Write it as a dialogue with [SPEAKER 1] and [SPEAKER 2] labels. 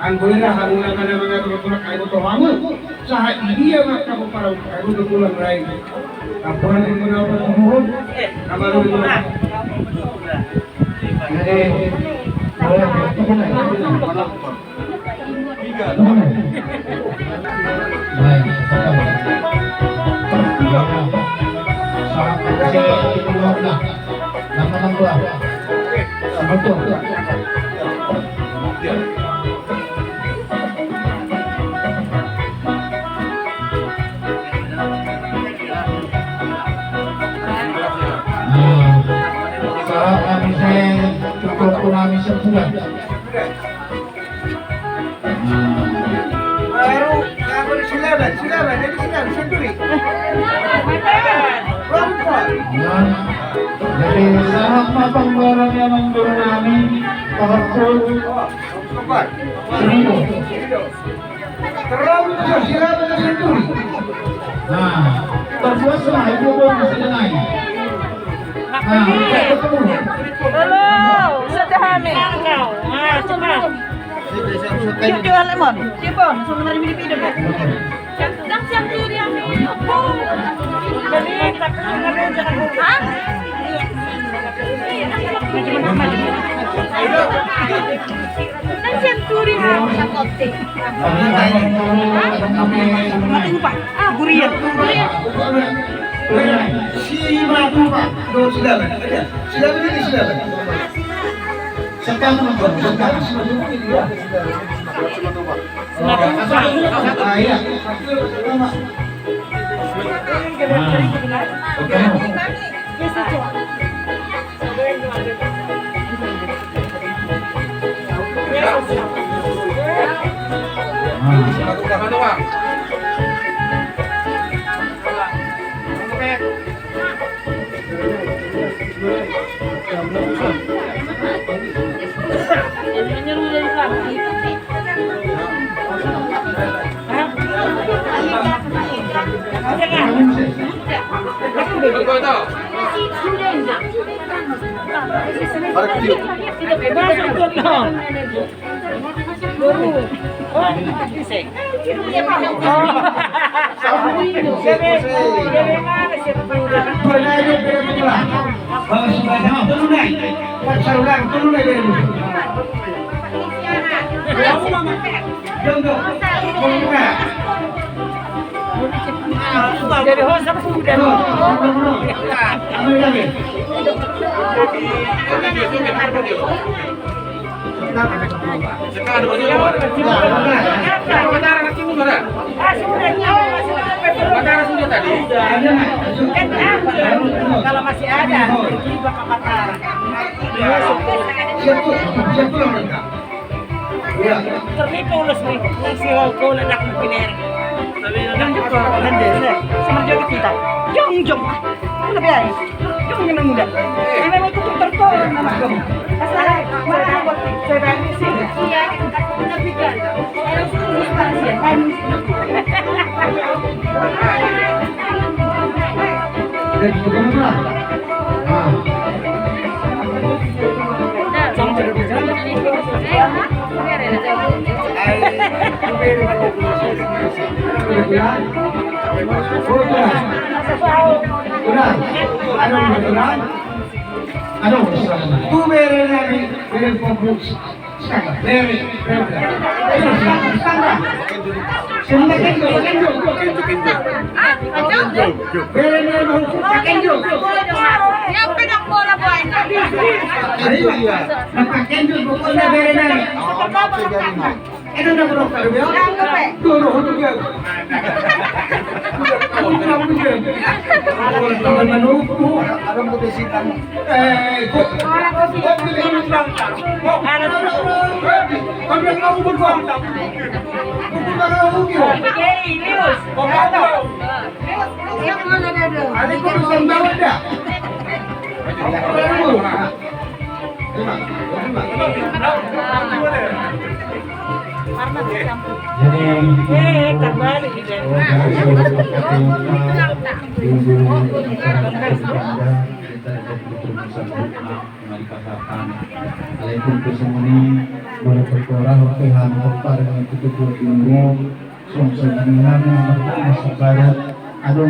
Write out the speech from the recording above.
[SPEAKER 1] Anggoira hamuna kana mga tulak ay mo tohamu sa iya mak kamu para ay mo tulang rai kapan mo na pa mo kamaro mo na namin sa bulan. Baru silaban, jadi sendiri. Dari sarap mapanggalan yang mendoro namin, kahapon, seribu. Terlalu besar silaban na sendiri. Nah, terbuat lah ibu bom sedenai. Nah, ketemu.
[SPEAKER 2] Halo, sedahame. Coba. Jual lemon. Cibon, sebenarnya mirip hidup ya. Sedang siang diri yang apa? Jadi tak kenal jangan lupa. Sedang siang diri yang kote. Mati lupa. Gurian.
[SPEAKER 1] Siapa lupa? Do silaban. Silaban ini silaban. Sekarang sekarang
[SPEAKER 2] dari host apa sudah? Kalau masih ada, terlibat ulas nih, si kau nak pinir. Yang juga nanti semerjok kita, jong, lebih aja, jong yang muda. Ini memang itu tertolong nama kamu. Asal mana buat saya sih? Iya, aku nak bikin. Harus terus pasien. Tu mere nabi dengan fokus sekarang. Mere. Sudah kenjo. Mere mau kenjo.
[SPEAKER 3] Yang pinang bola boy na.
[SPEAKER 1] Magka-kendol mo ko na bere na. Ano na bro? Turo ko yan.
[SPEAKER 4] Alam ko bisita mo.
[SPEAKER 3] Yang mana ada?
[SPEAKER 2] Terbalik gitu.
[SPEAKER 4] Alaipun kesemuni boleh berkorah Tuhan Tuhan dengan kutu-kutu ilmu Song sebenarnya masa barat